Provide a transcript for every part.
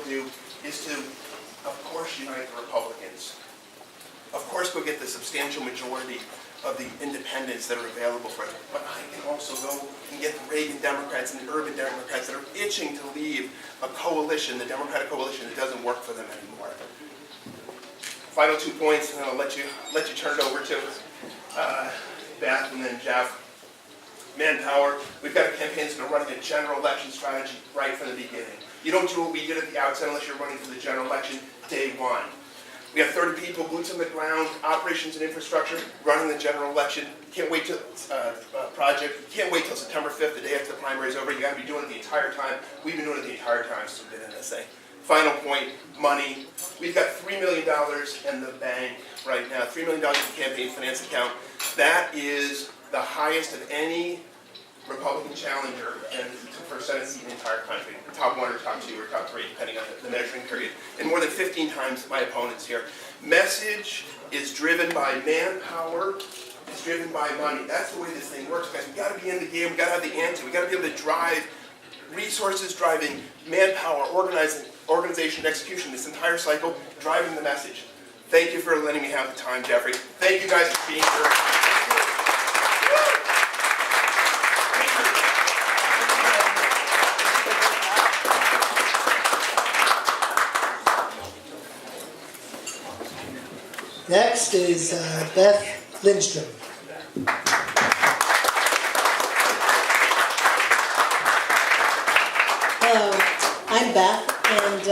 to do is to, of course, unite the Republicans. Of course, go get the substantial majority of the independents that are available for it. But I can also go and get the Reagan Democrats and the urban Democrats that are itching to leave a coalition, the Democratic coalition, that doesn't work for them anymore. Final 2 points, and then I'll let you turn it over to Beth and then Jeff. Manpower. We've got a campaign that's been running a general election strategy right from the beginning. You don't do what we did at the outset unless you're running for the general election day one. We have 30 people, boots on the ground, operations and infrastructure, running the general election. Can't wait till Can't wait till September 5th, the day after the primary is over. You got to be doing it the entire time. We've been doing it the entire time since we've been in this thing. Final point: money. We've got $3 million in the bank right now. $3 million in the campaign finance account. That is the highest of any Republican challenger for Senate seat in the entire country. Top one or top two or top three, depending on the measuring period. And more than 15 times my opponents here. Message is driven by manpower. It's driven by money. That's the way this thing works, guys. We've got to be in the game. We've got to have the answer. We've got to be able to drive resources, driving manpower, organization, execution, this entire cycle, driving the message. Thank you for letting me have the time, Jeffrey. Thank you guys for being here. Next is Beth Lindstrom. Hello, I'm Beth, and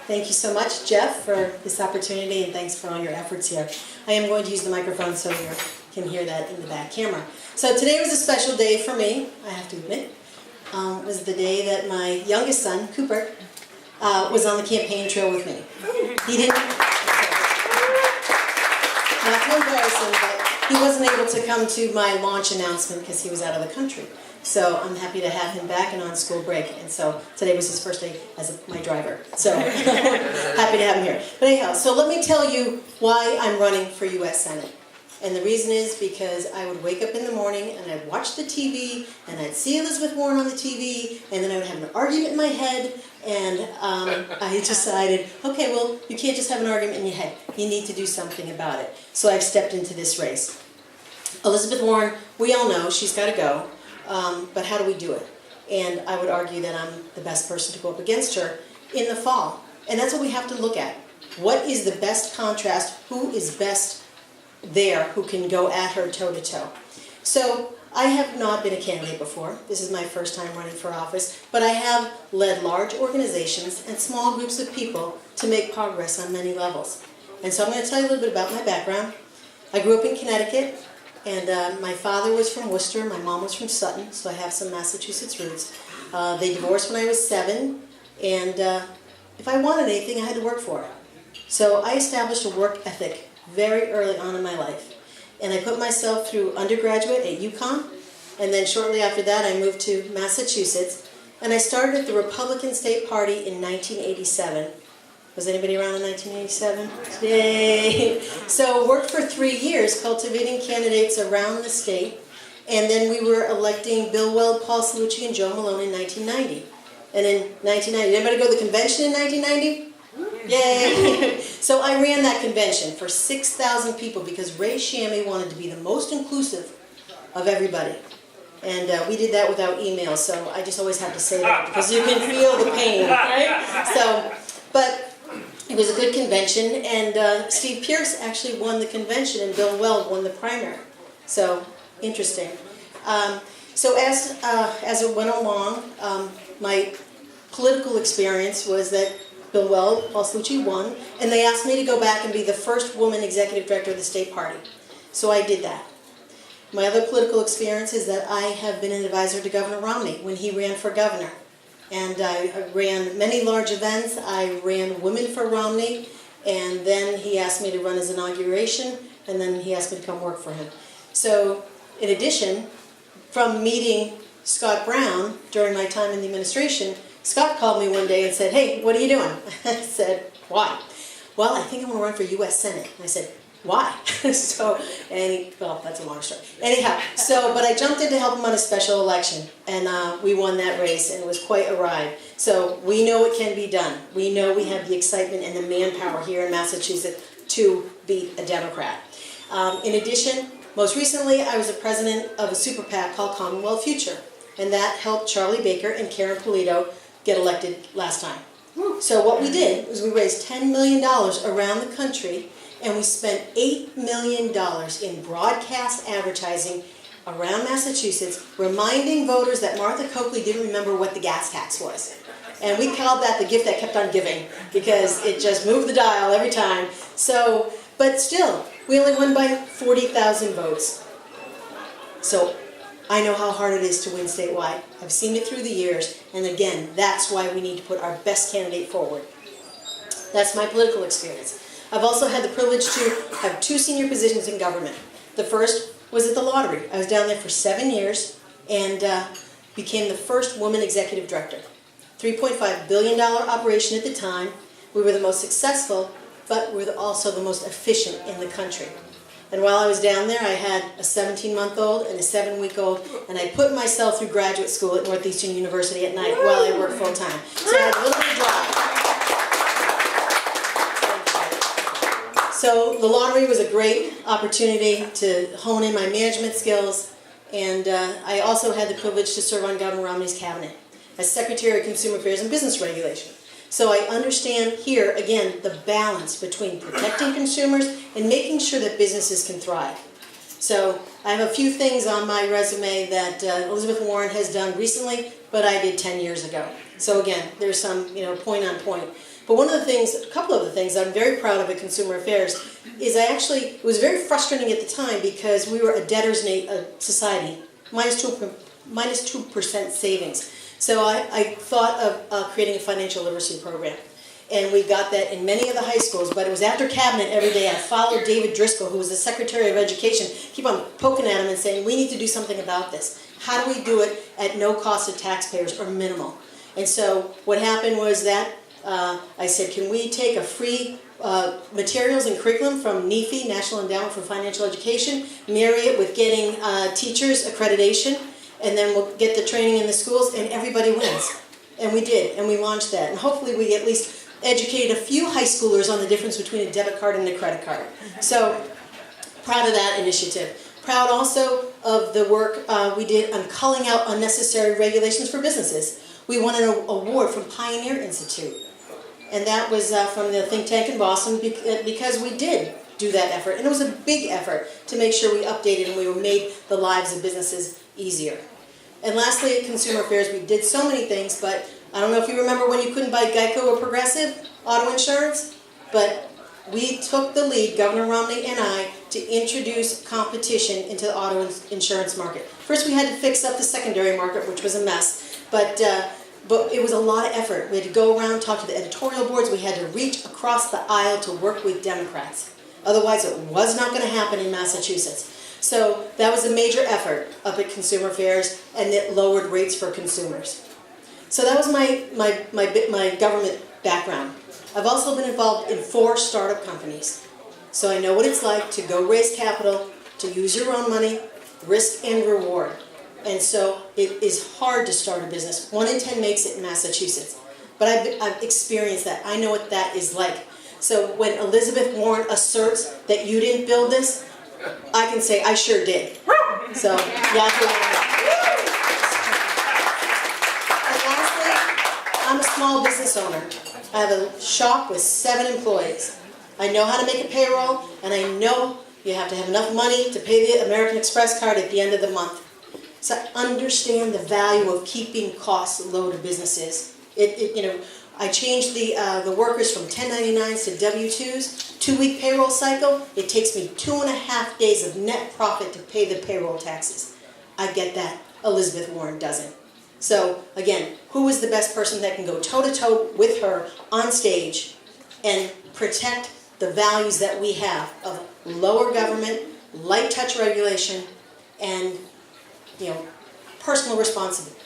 thank you so much, Jeff, for this opportunity, and thanks for all your efforts here. I am going to use the microphone so you can hear that in the back camera. So today was a special day for me, I have to admit. It was the day that my youngest son, Cooper, was on the campaign trail with me. He didn't... Not to embarrass him, but he wasn't able to come to my launch announcement because he was out of the country. So I'm happy to have him back and on school break. And so today was his first day as my driver. So happy to have him here. But anyhow, so let me tell you why I'm running for U.S. Senate. And the reason is because I would wake up in the morning and I'd watch the TV and I'd see Elizabeth Warren on the TV and then I would have an argument in my head and I decided, okay, well, you can't just have an argument in your head. You need to do something about it. So I've stepped into this race. Elizabeth Warren, we all know she's got to go, but how do we do it? And I would argue that I'm the best person to go up against her in the fall. And that's what we have to look at. What is the best contrast? Who is best there who can go at her toe-to-toe? So I have not been a candidate before. This is my first time running for office, but I have led large organizations and small groups of people to make progress on many levels. And so I'm going to tell you a little bit about my background. I grew up in Connecticut, and my father was from Worcester, my mom was from Sutton, so I have some Massachusetts roots. They divorced when I was 7, and if I wanted anything, I had to work for it. So I established a work ethic very early on in my life. And I put myself through undergraduate at UConn, and then shortly after that I moved to Massachusetts, and I started at the Republican State Party in 1987. Was anybody around in 1987? Yay! So worked for 3 years cultivating candidates around the state, and then we were electing Bill Weld, Paul Cellucci, and Joe Malone in 1990. And in 1990, did anybody go to the convention in 1990? Yay! So I ran that convention for 6,000 people because Ray Shammy wanted to be the most inclusive of everybody. And we did that without email, so I just always have to say that because you can feel the pain, right? So, but it was a good convention, and Steve Pierce actually won the convention and Bill Weld won the primary. So, interesting. So as it went along, my political experience was that Bill Weld, Paul Cellucci won, and they asked me to go back and be the first woman executive director of the state party. So I did that. My other political experience is that I have been an advisor to Governor Romney when he ran for governor. And I ran many large events. I ran Women for Romney, and then he asked me to run his inauguration, and then he asked me to come work for him. So, in addition, from meeting Scott Brown during my time in the administration, Scott called me one day and said, hey, what are you doing? I said, why? Well, I think I'm going to run for U.S. Senate. I said, why? Well, that's a long story. Anyhow, but I jumped in to help him on a special election, and we won that race, and it was quite a ride. So we know it can be done. We know we have the excitement and the manpower here in Massachusetts to beat a Democrat. In addition, most recently, I was the president of a super PAC called Commonwealth Future, and that helped Charlie Baker and Karen Polito get elected last time. So what we did was we raised $10 million around the country, and we spent $8 million in broadcast advertising around Massachusetts, reminding voters that Martha Coakley didn't remember what the gas tax was. And we called that the gift that kept on giving, because it just moved the dial every time. So, but still, we only won by 40,000 votes. So I know how hard it is to win statewide. I've seen it through the years, and again, that's why we need to put our best candidate forward. That's my political experience. I've also had the privilege to have 2 senior positions in government. The first was at the lottery. I was down there for 7 years and became the first woman executive director. $3.5 billion operation at the time. We were the most successful, but we were also the most efficient in the country. And while I was down there, I had a 17-month-old and a 7-week-old, and I put myself through graduate school at Northeastern University at night while I worked full-time. So I had a little bit of drive. So the lottery was a great opportunity to hone in my management skills, and I also had the privilege to serve on Governor Romney's cabinet as Secretary of Consumer Affairs and Business Regulation. So I understand here, again, the balance between protecting consumers and making sure that businesses can thrive. So I have a few things on my resume that Elizabeth Warren has done recently, but I did 10 years ago. So again, there's some, point on point. But a couple of the things I'm very proud of at Consumer Affairs is it was very frustrating at the time because we were a debtor's society, minus 2% savings. So I thought of creating a financial literacy program. And we got that in many of the high schools, but it was after cabinet every day. I followed David Driscoll, who was the Secretary of Education, keep on poking at him and saying, we need to do something about this. How do we do it at no cost to taxpayers or minimal? And so what happened was that I said, can we take a free materials and curriculum from NEFI, National Endowment for Financial Education, marry it with getting teachers accreditation, and then we'll get the training in the schools, and everybody wins. And we did, and we launched that. And hopefully we at least educated a few high schoolers on the difference between a debit card and a credit card. So, proud of that initiative. Proud also of the work we did on culling out unnecessary regulations for businesses. We won an award from Pioneer Institute. And that was from the think tank in Boston because we did do that effort. And it was a big effort to make sure we updated and we made the lives of businesses easier. And lastly, at Consumer Affairs, we did so many things, but I don't know if you remember when you couldn't buy Geico or Progressive auto insurance, but we took the lead, Governor Romney and I, to introduce competition into the auto insurance market. First, we had to fix up the secondary market, which was a mess, but it was a lot of effort. We had to go around, talk to the editorial boards. We had to reach across the aisle to work with Democrats. Otherwise, it was not going to happen in Massachusetts. So that was a major effort up at Consumer Affairs, and it lowered rates for consumers. So that was my government background. I've also been involved in 4 startup companies. So I know what it's like to go raise capital, to use your own money, risk and reward. And so it is hard to start a business. 1 in 10 makes it in Massachusetts. But I've experienced that. I know what that is like. So when Elizabeth Warren asserts that you didn't build this, I can say I sure did. So, yeah. And lastly, I'm a small business owner. I have a shop with 7 employees. I know how to make a payroll, and I know you have to have enough money to pay the American Express card at the end of the month. So I understand the value of keeping costs low to businesses. I changed the workers from 1099s to W-2s, 2-week payroll cycle. It takes me 2.5 days of net profit to pay the payroll taxes. I get that. Elizabeth Warren doesn't. So again, who is the best person that can go toe-to-toe with her on stage and protect the values that we have of lower government, light touch regulation, and personal responsibility.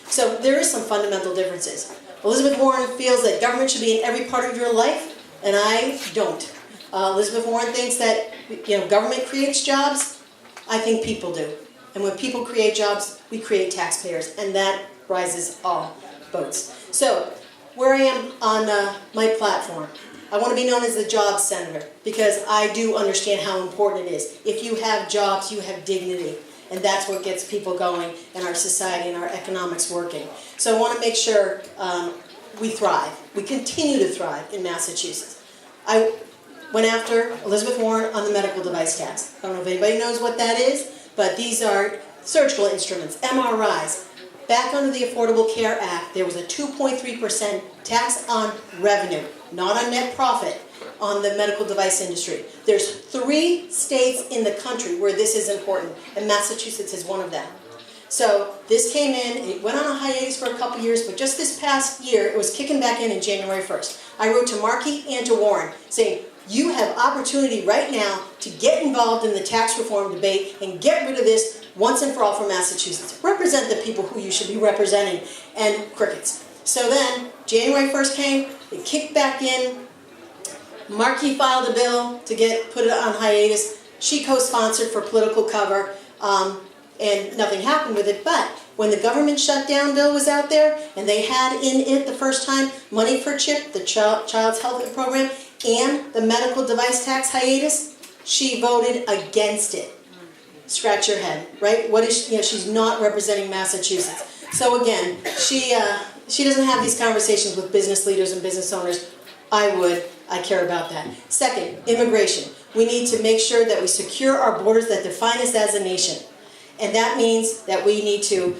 So there is some fundamental differences. Elizabeth Warren feels that government should be in every part of your life. and I don't. Elizabeth Warren thinks that, you know, government creates jobs. I think people do. And when people create jobs, we create taxpayers, and that rises all boats. So, where I am on my platform, I want to be known as the jobs senator, because I do understand how important it is. If you have jobs, you have dignity, and that's what gets people going in our society and our economics working. So I want to make sure we thrive. We continue to thrive in Massachusetts. I went after Elizabeth Warren on the medical device tax. I don't know if anybody knows what that is, but these are surgical instruments, MRIs. Back under the Affordable Care Act, there was a 2.3% tax on revenue, not on net profit, on the medical device industry. There's 3 states in the country where this is important, and Massachusetts is one of them. So this came in, it went on a hiatus for a couple years, but just this past year, it was kicking back in January 1st. I wrote to Markey and to Warren saying, you have opportunity right now to get involved in the tax reform debate and get rid of this once and for all for Massachusetts. Represent the people who you should be representing, and crickets. So then, January 1st came, it kicked back in. Markey filed a bill to put it on hiatus. She co-sponsored for political cover, and nothing happened with it. But when the government shutdown bill was out there, and they had in it the first time money for CHIP, the Child's Health Program, and the medical device tax hiatus, she voted against it. Scratch your head, right? What is she, you know, she's not representing Massachusetts. So again, she doesn't have these conversations with business leaders and business owners. I would. I care about that. Second, immigration. We need to make sure that we secure our borders that define us as a nation. And that means that we need to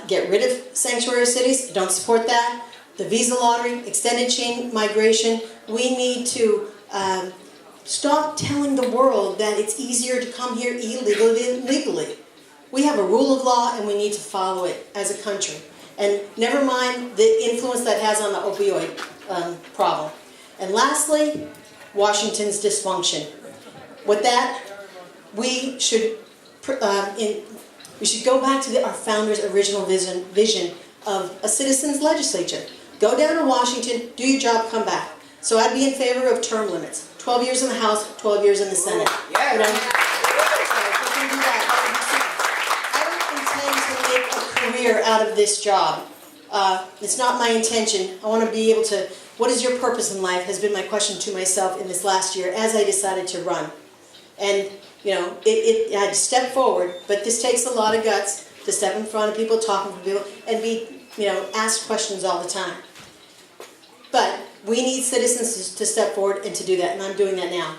get rid of sanctuary cities. Don't support that. The visa lottery, extended chain migration. We need to stop telling the world that it's easier to come here illegally than legally. We have a rule of law and we need to follow it as a country. And never mind the influence that has on the opioid problem. And lastly, Washington's dysfunction. With that, we should go back to our founders' original vision of a citizens' legislature. Go down to Washington, do your job, come back. So I'd be in favor of term limits. 12 years in the House, 12 years in the Senate. Yeah. You know? So if we can do that, I don't intend to make a career out of this job. It's not my intention. I want to be able to, what is your purpose in life, has been my question to myself in this last year as I decided to run. And, you know, I had to step forward, but this takes a lot of guts to step in front of people, talking to people, and be, you know, asked questions all the time. But we need citizens to step forward and to do that, and I'm doing that now.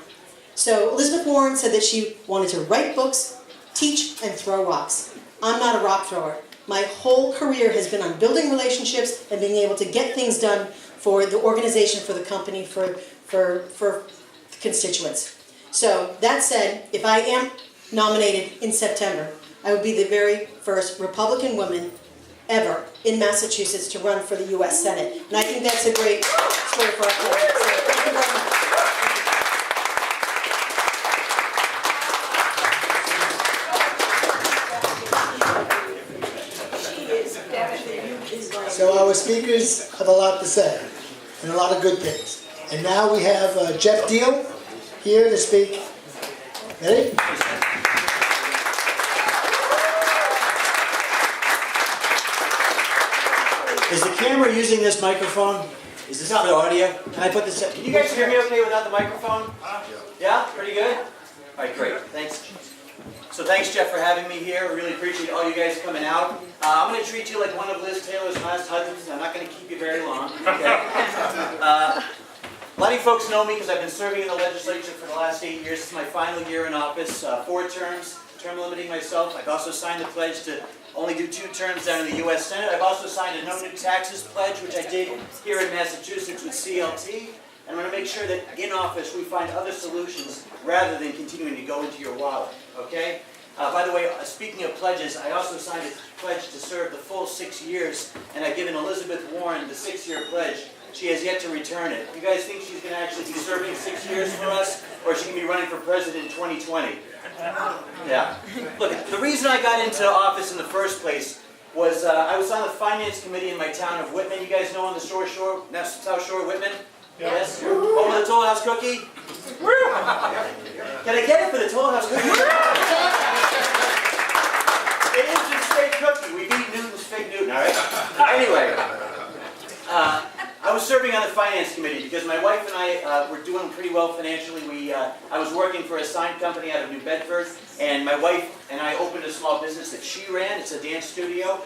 So Elizabeth Warren said that she wanted to write books, teach, and throw rocks. I'm not a rock thrower. My whole career has been on building relationships and being able to get things done for the organization, for the company, for constituents. So that said, if I am nominated in September, I would be the very first Republican woman ever in Massachusetts to run for the U.S. Senate. And I think that's a great story for our country. So thank you very much. So our speakers have a lot to say, and a lot of good things. And now we have Jeff Deal here to speak. Ready? Is the camera using this microphone? Is this for the audio? Can I put this? Can you guys hear me okay without the microphone? Yeah, pretty good? All right, great. Thanks. So thanks, Jeff, for having me here. I really appreciate all you guys coming out. I'm going to treat you like one of Liz Taylor's last husbands. I'm not going to keep you very long. Okay. A lot of you folks know me because I've been serving in the legislature for the last 8 years. It's my final year in office, 4 terms, term limiting myself. I've also signed the pledge to only do 2 terms down in the U.S. Senate. I've also signed a no new taxes pledge, which I did here in Massachusetts with CLT. And I'm going to make sure that in office we find other solutions rather than continuing to go into your wallet. Okay? By the way, speaking of pledges, I also signed a pledge to serve the full 6 years, and I've given Elizabeth Warren the 6-year pledge. She has yet to return it. You guys think she's going to actually be serving 6 years for us, or is she going to be running for president in 2020? Yeah. Look, the reason I got into office in the first place was I was on the finance committee in my town of Whitman. You guys know on the South Shore of Whitman? Yes? Over the Toll House cookie? Can I get it for the Toll House cookie? It is the fake cookie. We beat Newton's fake Newton, all right? Anyway, I was serving on the finance committee because my wife and I were doing pretty well financially. I was working for a sign company out of New Bedford, and my wife and I opened a small business that she ran. It's a dance studio.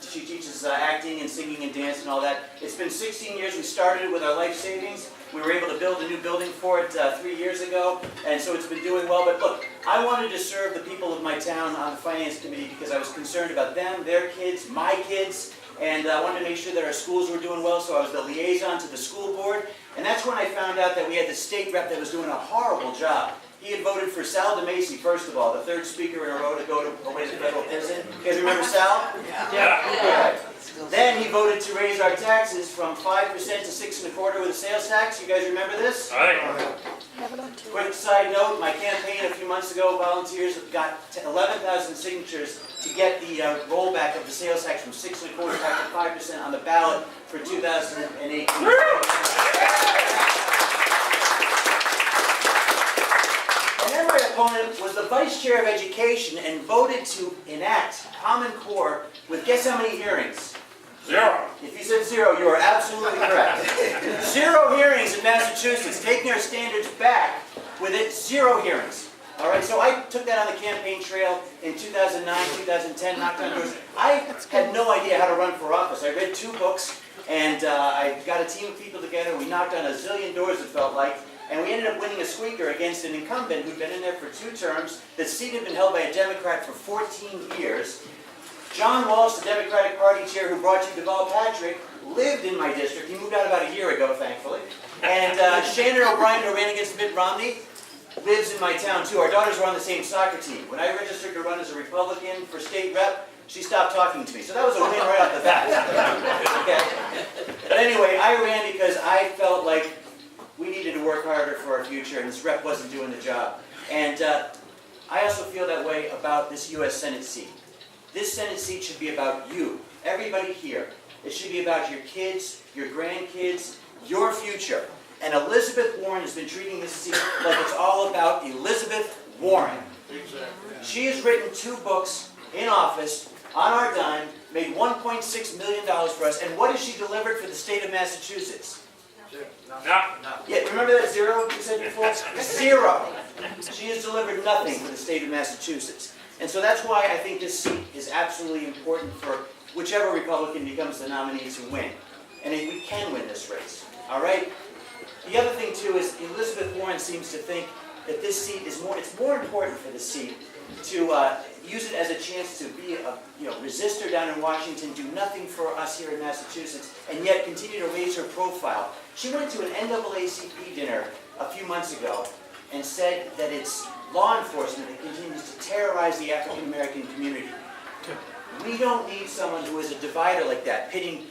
She teaches acting and singing and dance and all that. It's been 16 years. We started it with our life savings. We were able to build a new building for it 3 years ago, and so it's been doing well. But look, I wanted to serve the people of my town on the finance committee because I was concerned about them, their kids, my kids, and I wanted to make sure that our schools were doing well, so I was the liaison to the school board. And that's when I found out that we had the state rep that was doing a horrible job. He had voted for Sal DeMacy, first of all, the third speaker in a row to go away to federal prison. You guys remember Sal? Yeah. Then he voted to raise our taxes from 5% to 6.25% with a sales tax. You guys remember this? Quick side note, my campaign a few months ago, volunteers got 11,000 signatures to get the rollback of the sales tax from 6.25% back to 5% on the ballot for 2018. And then my opponent was the vice chair of education and voted to enact Common Core with guess how many hearings? 0. If you said 0, you are absolutely correct. 0 hearings in Massachusetts, taking our standards back with it, 0 hearings. All right, so I took that on the campaign trail in 2009, 2010, knocked on doors. I had no idea how to run for office. I read 2 books, and I got a team of people together. We knocked on a zillion doors, it felt like, and we ended up winning a squeaker against an incumbent who'd been in there for 2 terms. The seat had been held by a Democrat for 14 years. John Walsh, the Democratic Party chair who brought you Deval Patrick, lived in my district. He moved out about a year ago, thankfully. And Shannon O'Brien, who ran against Mitt Romney, lives in my town, too. Our daughters were on the same soccer team. When I registered to run as a Republican for state rep, she stopped talking to me. So that was a win right off the bat. Okay? But anyway, I ran because I felt like we needed to work harder for our future, and this rep wasn't doing the job. And I also feel that way about this U.S. Senate seat. This Senate seat should be about you, everybody here. It should be about your kids, your grandkids, your future. And Elizabeth Warren has been treating this seat like it's all about Elizabeth Warren. She has written 2 books in office, on our dime, made $1.6 million for us, and what has she delivered for the state of Massachusetts? Yeah, remember that 0 you said before? 0. She has delivered nothing for the state of Massachusetts. And so that's why I think this seat is absolutely important for whichever Republican becomes the nominee to win. And we can win this race, all right? The other thing, too, is Elizabeth Warren seems to think that this seat is it's more important for the seat to use it as a chance to be a resistor down in Washington, do nothing for us here in Massachusetts, and yet continue to raise her profile. She went to an NAACP dinner a few months ago and said that it's law enforcement that continues to terrorize the African American community. We don't need someone who is a divider like that, pitting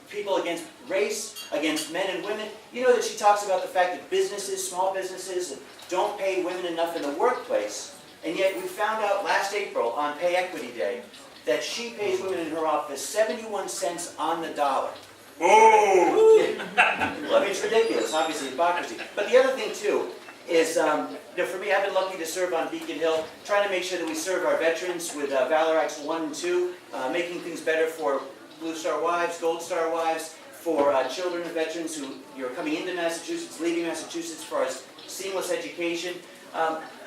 people against race, against men and women. You know that she talks about the fact that businesses, small businesses, don't pay women enough in the workplace, and yet we found out last April on Pay Equity Day that she pays women in her office 71 cents on the dollar. Oh! Well, I mean, it's ridiculous, obviously hypocrisy. But the other thing, too, is, for me, I've been lucky to serve on Beacon Hill, trying to make sure that we serve our veterans with Valor Acts 1 and 2, making things better for Blue Star wives, Gold Star wives, for children of veterans who are coming into Massachusetts, leaving Massachusetts for our seamless education.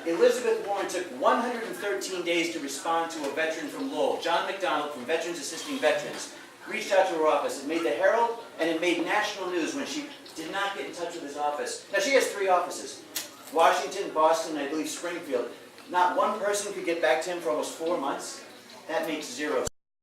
Elizabeth Warren took 113 days to respond to a veteran from Lowell, John McDonald from Veterans Assisting Veterans, reached out to her office. It made the Herald, and it made national news when she did not get in touch with his office. Now, she has 3 offices, Washington, Boston, and I believe Springfield. Not one person could get back to him for almost 4 months. That makes 0